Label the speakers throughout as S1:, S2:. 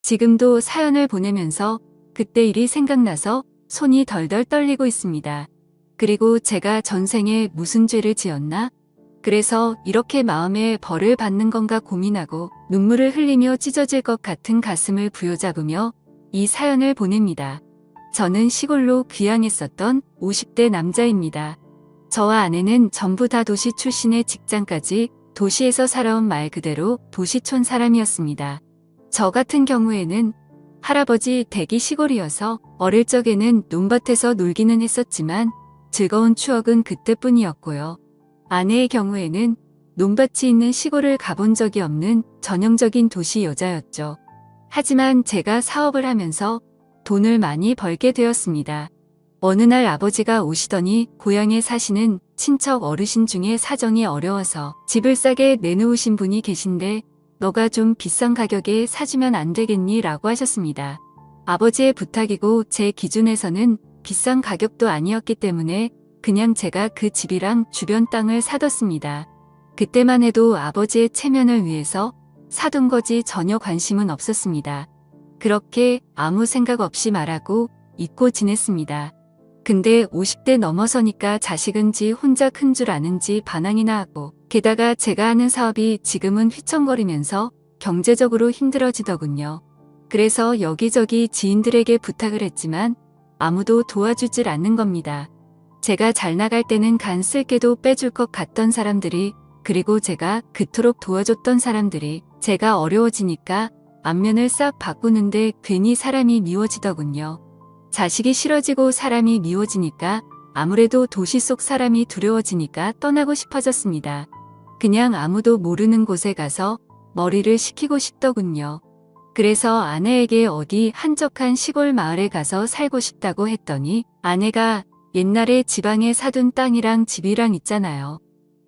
S1: 지금도 사연을 보내면서 그때 일이 생각나서 손이 덜덜 떨리고 있습니다. 그리고 제가 전생에 무슨 죄를 지었나? 그래서 이렇게 마음에 벌을 받는 건가 고민하고 눈물을 흘리며 찢어질 것 같은 가슴을 부여잡으며 이 사연을 보냅니다. 저는 시골로 귀향했었던 50대 남자입니다. 저와 아내는 전부 다 도시 출신의 직장까지 도시에서 살아온 말 그대로 도시촌 사람이었습니다. 저 같은 경우에는 할아버지 댁이 시골이어서 어릴 적에는 논밭에서 놀기는 했었지만 즐거운 추억은 그때뿐이었고요. 아내의 경우에는 논밭이 있는 시골을 가본 적이 없는 전형적인 도시 여자였죠. 하지만 제가 사업을 하면서 돈을 많이 벌게 되었습니다. 어느 날 아버지가 오시더니 고향에 사시는 친척 어르신 중에 사정이 어려워서 집을 싸게 내놓으신 분이 계신데 너가 좀 비싼 가격에 사주면 안 되겠니? 라고 하셨습니다. 아버지의 부탁이고 제 기준에서는 비싼 가격도 아니었기 때문에 그냥 제가 그 집이랑 주변 땅을 사뒀습니다. 그때만 해도 아버지의 체면을 위해서 사둔 거지 전혀 관심은 없었습니다. 그렇게 아무 생각 없이 말하고 잊고 지냈습니다. 근데 50대 넘어서니까 자식은지 혼자 큰 줄 아는지 반항이나 하고 게다가 제가 하는 사업이 지금은 휘청거리면서 경제적으로 힘들어지더군요. 그래서 여기저기 지인들에게 부탁을 했지만 아무도 도와주질 않는 겁니다. 제가 잘 나갈 때는 간 쓸게도 빼줄 것 같던 사람들이 그리고 제가 그토록 도와줬던 사람들이 제가 어려워지니까 안면을 싹 바꾸는데 괜히 사람이 미워지더군요. 자식이 싫어지고 사람이 미워지니까 아무래도 도시 속 사람이 두려워지니까 떠나고 싶어졌습니다. 그냥 아무도 모르는 곳에 가서 머리를 식히고 싶더군요. 그래서 아내에게 어디 한적한 시골 마을에 가서 살고 싶다고 했더니 아내가 옛날에 지방에 사둔 땅이랑 집이랑 있잖아요.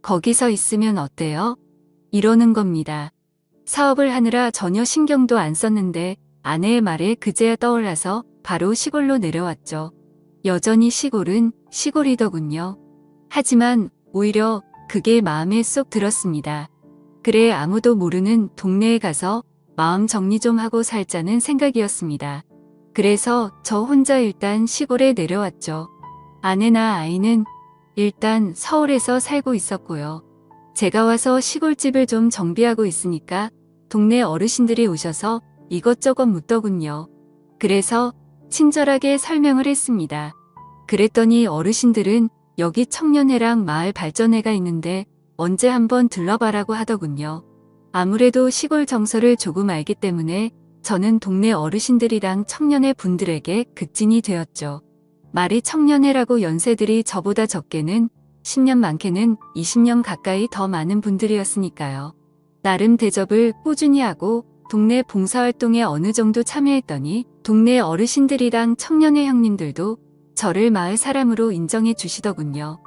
S1: 거기서 있으면 어때요? 이러는 겁니다. 사업을 하느라 전혀 신경도 안 썼는데 아내의 말에 그제야 떠올라서 바로 시골로 내려왔죠. 여전히 시골은 시골이더군요. 하지만 오히려 그게 마음에 쏙 들었습니다. 그래 아무도 모르는 동네에 가서 마음 정리 좀 하고 살자는 생각이었습니다. 그래서 저 혼자 일단 시골에 내려왔죠. 아내나 아이는 일단 서울에서 살고 있었고요. 제가 와서 시골집을 좀 정비하고 있으니까 동네 어르신들이 오셔서 이것저것 묻더군요. 그래서 친절하게 설명을 했습니다. 그랬더니 어르신들은 여기 청년회랑 마을 발전회가 있는데 언제 한번 들러봐라고 하더군요. 아무래도 시골 정서를 조금 알기 때문에 저는 동네 어르신들이랑 청년회 분들에게 극진이 되었죠. 말이 청년회라고 연세들이 저보다 적게는 10년 많게는 20년 가까이 더 많은 분들이었으니까요. 나름 대접을 꾸준히 하고 동네 봉사활동에 어느 정도 참여했더니 동네 어르신들이랑 청년회 형님들도 저를 마을 사람으로 인정해 주시더군요.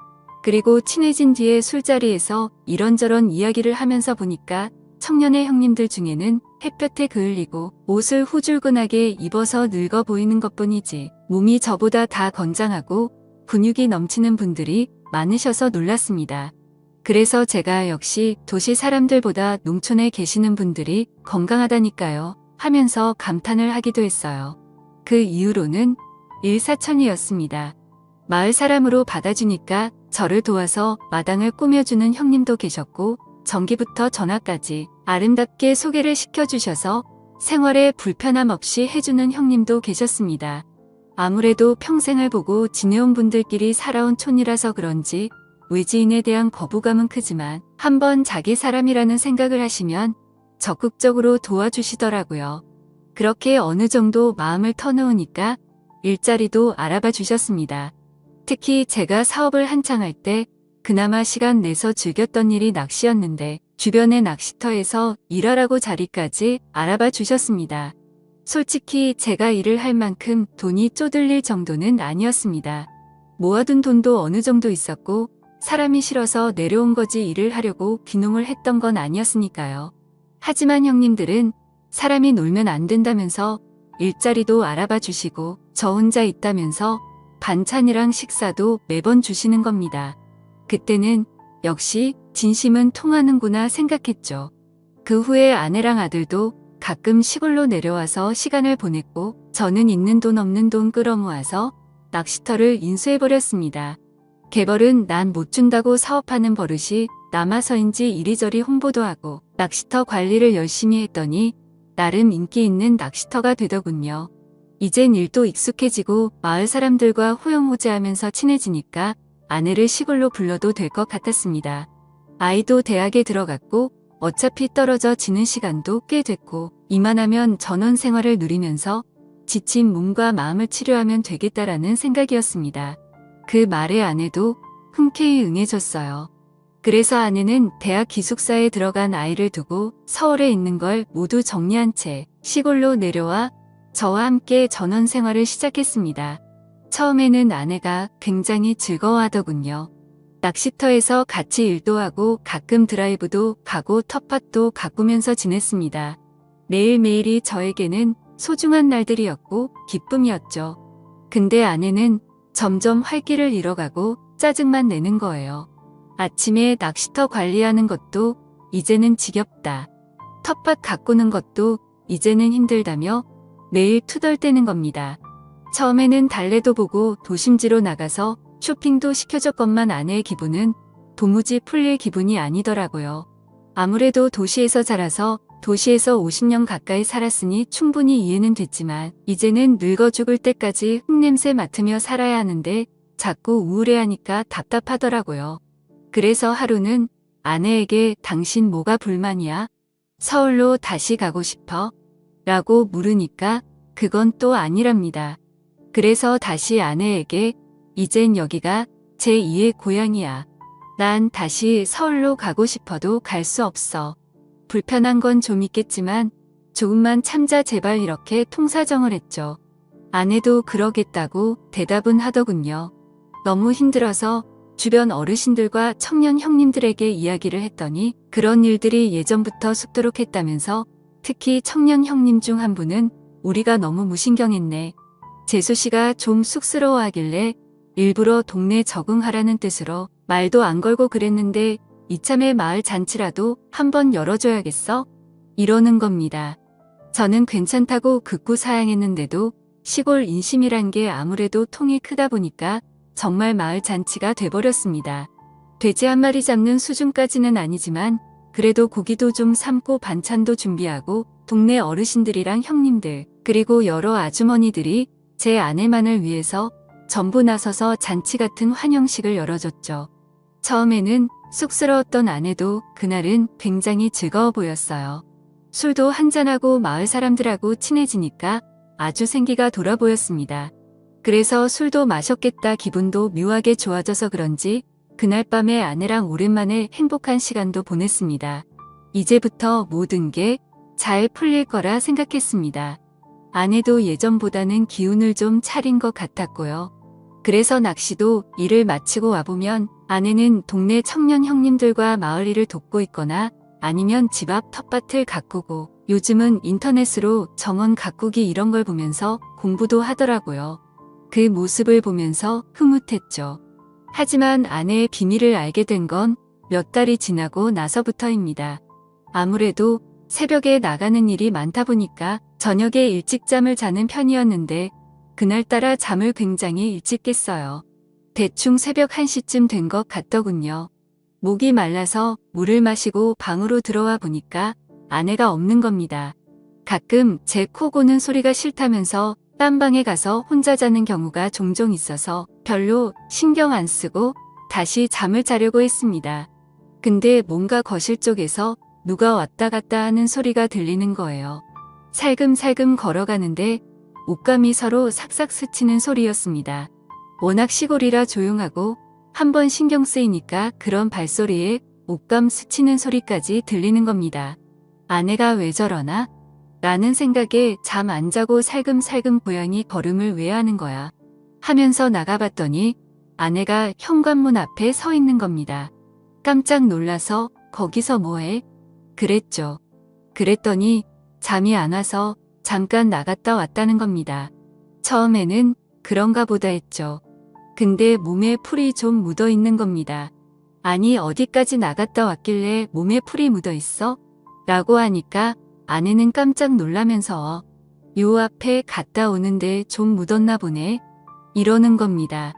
S1: 그리고 친해진 뒤에 술자리에서 이런저런 이야기를 하면서 보니까 청년회 형님들 중에는 햇볕에 그을리고 옷을 후줄근하게 입어서 늙어 보이는 것뿐이지 몸이 저보다 다 건장하고 근육이 넘치는 분들이 많으셔서 놀랐습니다. 그래서 제가 역시 도시 사람들보다 농촌에 계시는 분들이 건강하다니까요 하면서 감탄을 하기도 했어요. 그 이후로는 일사천리였습니다. 마을 사람으로 받아주니까 저를 도와서 마당을 꾸며주는 형님도 계셨고 전기부터 전화까지 아름답게 소개를 시켜주셔서 생활에 불편함 없이 해주는 형님도 계셨습니다. 아무래도 평생을 보고 지내온 분들끼리 살아온 촌이라서 그런지 외지인에 대한 거부감은 크지만 한번 자기 사람이라는 생각을 하시면 적극적으로 도와주시더라고요. 그렇게 어느 정도 마음을 터놓으니까 일자리도 알아봐 주셨습니다. 특히 제가 사업을 한창 할 때 그나마 시간 내서 즐겼던 일이 낚시였는데 주변의 낚시터에서 일하라고 자리까지 알아봐 주셨습니다. 솔직히 제가 일을 할 만큼 돈이 쪼들릴 정도는 아니었습니다. 모아둔 돈도 어느 정도 있었고 사람이 싫어서 내려온 거지 일을 하려고 귀농을 했던 건 아니었으니까요. 하지만 형님들은 사람이 놀면 안 된다면서 일자리도 알아봐 주시고 저 혼자 있다면서 반찬이랑 식사도 매번 주시는 겁니다. 그때는 역시 진심은 통하는구나 생각했죠. 그 후에 아내랑 아들도 가끔 시골로 내려와서 시간을 보냈고 저는 있는 돈 없는 돈 끌어모아서 낚시터를 인수해버렸습니다. 개벌은 난 못 준다고 사업하는 버릇이 남아서인지 이리저리 홍보도 하고 낚시터 관리를 열심히 했더니 나름 인기 있는 낚시터가 되더군요. 이젠 일도 익숙해지고 마을 사람들과 호영호재하면서 친해지니까 아내를 시골로 불러도 될 것 같았습니다. 아이도 대학에 들어갔고 어차피 떨어져 지는 시간도 꽤 됐고 이만하면 전원 생활을 누리면서 지친 몸과 마음을 치료하면 되겠다라는 생각이었습니다. 그 말에 아내도 흔쾌히 응해줬어요. 그래서 아내는 대학 기숙사에 들어간 아이를 두고 서울에 있는 걸 모두 정리한 채 시골로 내려와 저와 함께 전원 생활을 시작했습니다. 처음에는 아내가 굉장히 즐거워하더군요. 낚시터에서 같이 일도 하고 가끔 드라이브도 가고 텃밭도 가꾸면서 지냈습니다. 매일매일이 저에게는 소중한 날들이었고 기쁨이었죠. 근데 아내는 점점 활기를 잃어가고 짜증만 내는 거예요. 아침에 낚시터 관리하는 것도 이제는 지겹다. 텃밭 가꾸는 것도 이제는 힘들다며 매일 투덜대는 겁니다. 처음에는 달래도 보고 도심지로 나가서 쇼핑도 시켜줬건만 아내의 기분은 도무지 풀릴 기분이 아니더라고요. 아무래도 도시에서 자라서 도시에서 50년 가까이 살았으니 충분히 이해는 됐지만 이제는 늙어 죽을 때까지 흙냄새 맡으며 살아야 하는데 자꾸 우울해하니까 답답하더라고요. 그래서 하루는 아내에게 당신 뭐가 불만이야? 서울로 다시 가고 싶어? 라고 물으니까 그건 또 아니랍니다. 그래서 다시 아내에게 이젠 여기가 제2의 고향이야. 난 다시 서울로 가고 싶어도 갈 수 없어. 불편한 건 좀 있겠지만 조금만 참자 제발 이렇게 통사정을 했죠. 아내도 그러겠다고 대답은 하더군요. 너무 힘들어서 주변 어르신들과 청년 형님들에게 이야기를 했더니 그런 일들이 예전부터 쑥도록 했다면서 특히 청년 형님 중 한 분은 우리가 너무 무신경했네. 재수 씨가 좀 쑥스러워하길래 일부러 동네 적응하라는 뜻으로 말도 안 걸고 그랬는데 이참에 마을 잔치라도 한번 열어줘야겠어? 이러는 겁니다. 저는 괜찮다고 극구 사양했는데도 시골 인심이란 게 아무래도 통이 크다 보니까 정말 마을 잔치가 돼버렸습니다. 돼지 한 마리 잡는 수준까지는 아니지만 그래도 고기도 좀 삶고 반찬도 준비하고 동네 어르신들이랑 형님들 그리고 여러 아주머니들이 제 아내만을 위해서 전부 나서서 잔치 같은 환영식을 열어줬죠. 처음에는 쑥스러웠던 아내도 그날은 굉장히 즐거워 보였어요. 술도 한잔하고 마을 사람들하고 친해지니까 아주 생기가 돌아 보였습니다. 그래서 술도 마셨겠다 기분도 묘하게 좋아져서 그런지 그날 밤에 아내랑 오랜만에 행복한 시간도 보냈습니다. 이제부터 모든 게 잘 풀릴 거라 생각했습니다. 아내도 예전보다는 기운을 좀 차린 것 같았고요. 그래서 낚시도 일을 마치고 와보면 아내는 동네 청년 형님들과 마을 일을 돕고 있거나 아니면 집 앞 텃밭을 가꾸고 요즘은 인터넷으로 정원 가꾸기 이런 걸 보면서 공부도 하더라고요. 그 모습을 보면서 흐뭇했죠. 하지만 아내의 비밀을 알게 된 건 몇 달이 지나고 나서부터입니다. 아무래도 새벽에 나가는 일이 많다 보니까 저녁에 일찍 잠을 자는 편이었는데 그날따라 잠을 굉장히 일찍 깼어요. 대충 새벽 1시쯤 된 것 같더군요. 목이 말라서 물을 마시고 방으로 들어와 보니까 아내가 없는 겁니다. 가끔 제 코 고는 소리가 싫다면서 딴 방에 가서 혼자 자는 경우가 종종 있어서 별로 신경 안 쓰고 다시 잠을 자려고 했습니다. 근데 뭔가 거실 쪽에서 누가 왔다 갔다 하는 소리가 들리는 거예요. 살금살금 걸어가는데 옷감이 서로 삭삭 스치는 소리였습니다. 워낙 시골이라 조용하고 한번 신경 쓰이니까 그런 발소리에 옷감 스치는 소리까지 들리는 겁니다. 아내가 왜 저러나? 라는 생각에 잠 안 자고 살금살금 고양이 걸음을 왜 하는 거야? 하면서 나가봤더니 아내가 현관문 앞에 서 있는 겁니다. 깜짝 놀라서 거기서 뭐해? 그랬죠. 그랬더니 잠이 안 와서 잠깐 나갔다 왔다는 겁니다. 처음에는 그런가 보다 했죠. 근데 몸에 풀이 좀 묻어 있는 겁니다. 아니 어디까지 나갔다 왔길래 몸에 풀이 묻어 있어? 라고 하니까 아내는 깜짝 놀라면서 요 앞에 갔다 오는데 좀 묻었나 보네. 이러는 겁니다.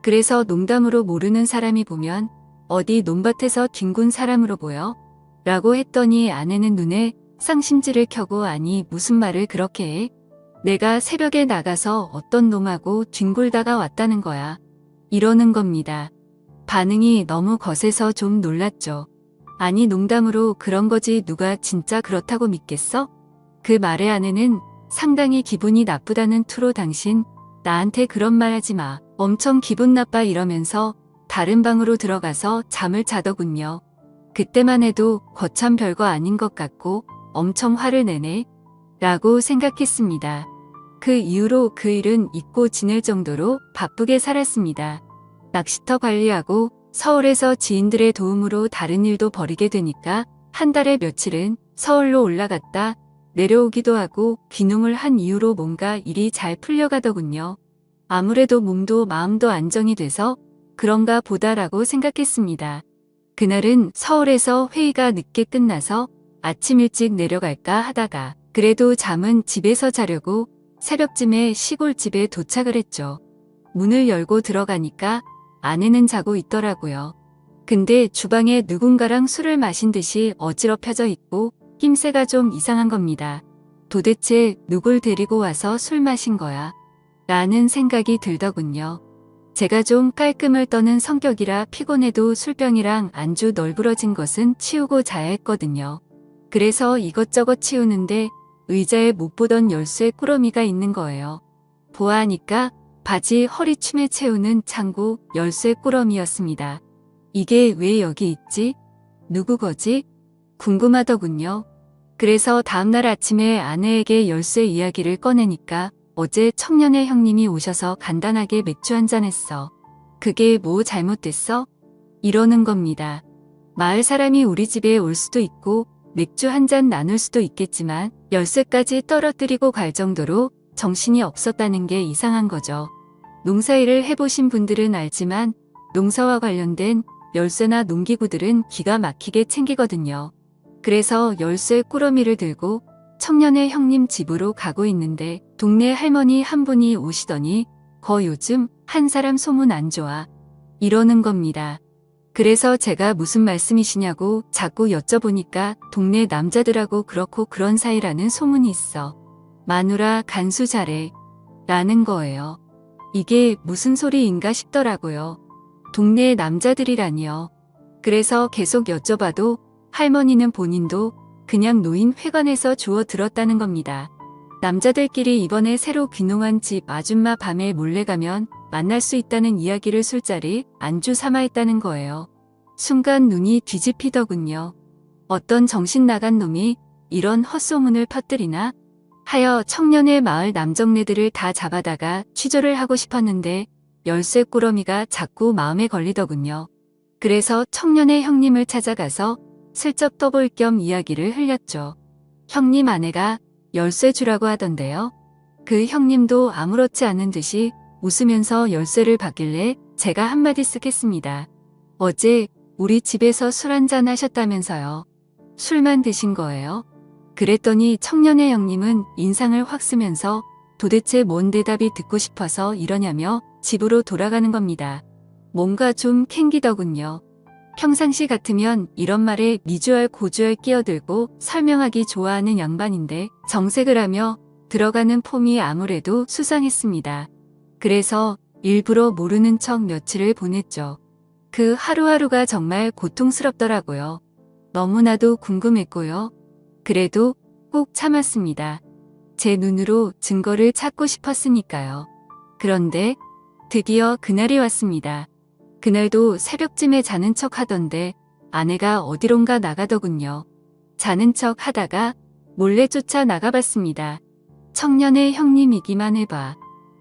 S1: 그래서 농담으로 모르는 사람이 보면 어디 논밭에서 뒹군 사람으로 보여? 라고 했더니 아내는 눈에 쌍심지를 켜고 아니 무슨 말을 그렇게 해? 내가 새벽에 나가서 어떤 놈하고 뒹굴다가 왔다는 거야. 이러는 겁니다. 반응이 너무 거세서 좀 놀랐죠. 아니 농담으로 그런 거지 누가 진짜 그렇다고 믿겠어? 그 말에 아내는 상당히 기분이 나쁘다는 투로 당신 나한테 그런 말 하지 마. 엄청 기분 나빠 이러면서 다른 방으로 들어가서 잠을 자더군요. 그때만 해도 거참 별거 아닌 것 같고 엄청 화를 내네 라고 생각했습니다. 그 이후로 그 일은 잊고 지낼 정도로 바쁘게 살았습니다. 낚시터 관리하고 서울에서 지인들의 도움으로 다른 일도 벌이게 되니까 한 달에 며칠은 서울로 올라갔다 내려오기도 하고 귀농을 한 이후로 뭔가 일이 잘 풀려가더군요. 아무래도 몸도 마음도 안정이 돼서 그런가 보다라고 생각했습니다. 그날은 서울에서 회의가 늦게 끝나서 아침 일찍 내려갈까 하다가 그래도 잠은 집에서 자려고 새벽쯤에 시골집에 도착을 했죠. 문을 열고 들어가니까 아내는 자고 있더라고요. 근데 주방에 누군가랑 술을 마신 듯이 어지럽혀져 있고 힘새가 좀 이상한 겁니다. 도대체 누굴 데리고 와서 술 마신 거야? 라는 생각이 들더군요. 제가 좀 깔끔을 떠는 성격이라 피곤해도 술병이랑 안주 널브러진 것은 치우고 자야 했거든요. 그래서 이것저것 치우는데 의자에 못 보던 열쇠 꾸러미가 있는 거예요. 보아하니까 바지 허리춤에 채우는 창구 열쇠 꾸러미였습니다. 이게 왜 여기 있지? 누구 거지? 궁금하더군요. 그래서 다음날 아침에 아내에게 열쇠 이야기를 꺼내니까 어제 청년의 형님이 오셔서 간단하게 맥주 한잔 했어. 그게 뭐 잘못됐어? 이러는 겁니다. 마을 사람이 우리 집에 올 수도 있고 맥주 한잔 나눌 수도 있겠지만 열쇠까지 떨어뜨리고 갈 정도로 정신이 없었다는 게 이상한 거죠. 농사일을 해보신 분들은 알지만 농사와 관련된 열쇠나 농기구들은 기가 막히게 챙기거든요. 그래서 열쇠 꾸러미를 들고 청년의 형님 집으로 가고 있는데 동네 할머니 한 분이 오시더니 거 요즘 한 사람 소문 안 좋아. 이러는 겁니다. 그래서 제가 무슨 말씀이시냐고 자꾸 여쭤보니까 동네 남자들하고 그렇고 그런 사이라는 소문이 있어. 마누라 간수 잘해. 라는 거예요. 이게 무슨 소리인가 싶더라고요. 동네 남자들이라니요. 그래서 계속 여쭤봐도 할머니는 본인도 그냥 노인 회관에서 주워 들었다는 겁니다. 남자들끼리 이번에 새로 귀농한 집 아줌마 밤에 몰래 가면 만날 수 있다는 이야기를 술자리 안주 삼아 했다는 거예요. 순간 눈이 뒤집히더군요. 어떤 정신 나간 놈이 이런 헛소문을 퍼뜨리나 하여 청년의 마을 남정네들을 다 잡아다가 취조를 하고 싶었는데 열쇠 꾸러미가 자꾸 마음에 걸리더군요. 그래서 청년의 형님을 찾아가서 슬쩍 떠볼 겸 이야기를 흘렸죠. 형님 아내가 열쇠 주라고 하던데요. 그 형님도 아무렇지 않은 듯이 웃으면서 열쇠를 받길래 제가 한마디 쓱 했습니다. 어제 우리 집에서 술 한잔 하셨다면서요. 술만 드신 거예요? 그랬더니 청년의 형님은 인상을 확 쓰면서 도대체 뭔 대답이 듣고 싶어서 이러냐며 집으로 돌아가는 겁니다. 뭔가 좀 캥기더군요. 평상시 같으면 이런 말에 미주얼 고주얼 끼어들고 설명하기 좋아하는 양반인데 정색을 하며 들어가는 폼이 아무래도 수상했습니다. 그래서 일부러 모르는 척 며칠을 보냈죠. 그 하루하루가 정말 고통스럽더라고요. 너무나도 궁금했고요. 그래도 꼭 참았습니다. 제 눈으로 증거를 찾고 싶었으니까요. 그런데 드디어 그날이 왔습니다. 그날도 새벽쯤에 자는 척 하던데 아내가 어디론가 나가더군요. 자는 척 하다가 몰래 쫓아 나가봤습니다. 청년의 형님이기만 해봐.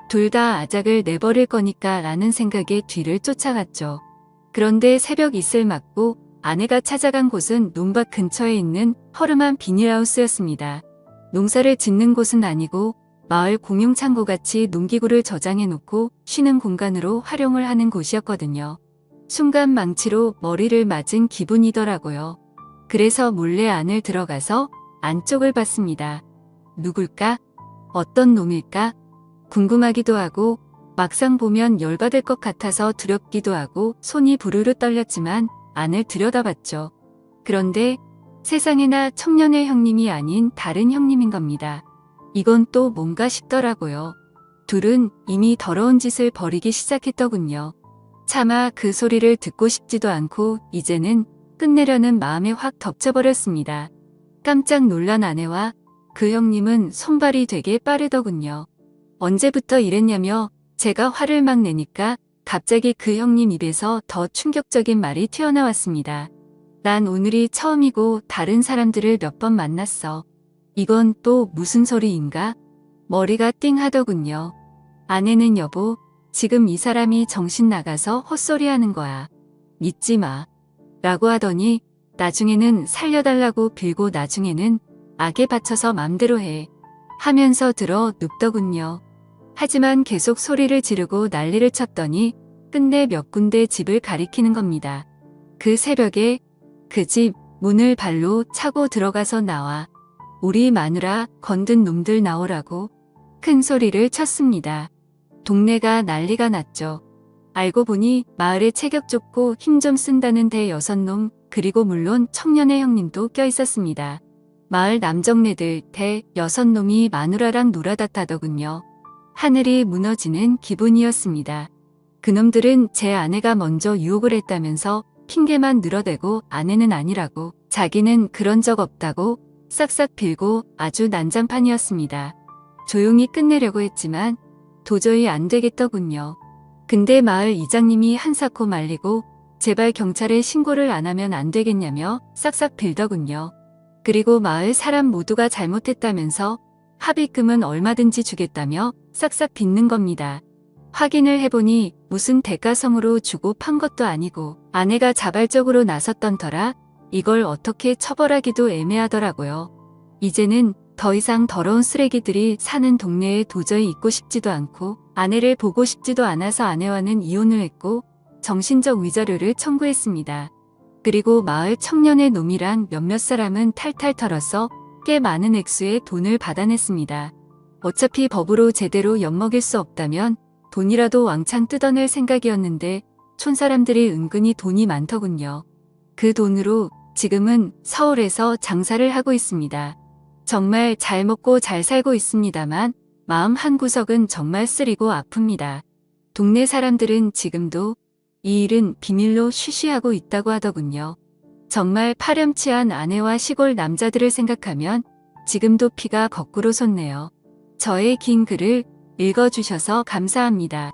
S1: 둘 다 아작을 내버릴 거니까 라는 생각에 뒤를 쫓아갔죠. 그런데 새벽 이슬 맞고 아내가 찾아간 곳은 논밭 근처에 있는 허름한 비닐하우스였습니다. 농사를 짓는 곳은 아니고 마을 공용창고같이 농기구를 저장해 놓고 쉬는 공간으로 활용을 하는 곳이었거든요. 순간 망치로 머리를 맞은 기분이더라고요. 그래서 몰래 안을 들어가서 안쪽을 봤습니다. 누굴까? 어떤 놈일까? 궁금하기도 하고 막상 보면 열받을 것 같아서 두렵기도 하고 손이 부르르 떨렸지만 안을 들여다봤죠. 그런데 세상에나 청년의 형님이 아닌 다른 형님인 겁니다. 이건 또 뭔가 싶더라고요. 둘은 이미 더러운 짓을 벌이기 시작했더군요. 차마 그 소리를 듣고 싶지도 않고 이제는 끝내려는 마음에 확 덮쳐버렸습니다. 깜짝 놀란 아내와 그 형님은 손발이 되게 빠르더군요. 언제부터 이랬냐며 제가 화를 막 내니까 갑자기 그 형님 입에서 더 충격적인 말이 튀어나왔습니다. 난 오늘이 처음이고 다른 사람들을 몇 번 만났어. 이건 또 무슨 소리인가? 머리가 띵 하더군요. 아내는 여보, 지금 이 사람이 정신 나가서 헛소리하는 거야. 믿지 마. 라고 하더니 나중에는 살려달라고 빌고 나중에는 악에 바쳐서 맘대로 해. 하면서 들어 눕더군요. 하지만 계속 소리를 지르고 난리를 쳤더니 끝내 몇 군데 집을 가리키는 겁니다. 그 새벽에 그 집 문을 발로 차고 들어가서 나와 우리 마누라 건든 놈들 나오라고 큰 소리를 쳤습니다. 동네가 난리가 났죠. 알고 보니 마을에 체격 좋고 힘 좀 쓴다는 대여섯놈 그리고 물론 청년의 형님도 껴있었습니다. 마을 남정네들 대여섯놈이 마누라랑 놀아다타더군요. 하늘이 무너지는 기분이었습니다. 그놈들은 제 아내가 먼저 유혹을 했다면서 핑계만 늘어대고 아내는 아니라고 자기는 그런 적 없다고 싹싹 빌고 아주 난장판이었습니다. 조용히 끝내려고 했지만 도저히 안 되겠더군요. 근데 마을 이장님이 한사코 말리고 제발 경찰에 신고를 안 하면 안 되겠냐며 싹싹 빌더군요. 그리고 마을 사람 모두가 잘못했다면서 합의금은 얼마든지 주겠다며 싹싹 빚는 겁니다. 확인을 해보니 무슨 대가성으로 주고 판 것도 아니고 아내가 자발적으로 나섰던 터라 이걸 어떻게 처벌하기도 애매하더라고요. 이제는 더 이상 더러운 쓰레기들이 사는 동네에 도저히 있고 싶지도 않고 아내를 보고 싶지도 않아서 아내와는 이혼을 했고 정신적 위자료를 청구했습니다. 그리고 마을 청년의 놈이랑 몇몇 사람은 탈탈 털어서 꽤 많은 액수의 돈을 받아냈습니다. 어차피 법으로 제대로 엿먹일 수 없다면 돈이라도 왕창 뜯어낼 생각이었는데 촌사람들이 은근히 돈이 많더군요. 그 돈으로 지금은 서울에서 장사를 하고 있습니다. 정말 잘 먹고 잘 살고 있습니다만 마음 한구석은 정말 쓰리고 아픕니다. 동네 사람들은 지금도 이 일은 비밀로 쉬쉬하고 있다고 하더군요. 정말 파렴치한 아내와 시골 남자들을 생각하면 지금도 피가 거꾸로 솟네요. 저의 긴 글을 읽어주셔서 감사합니다.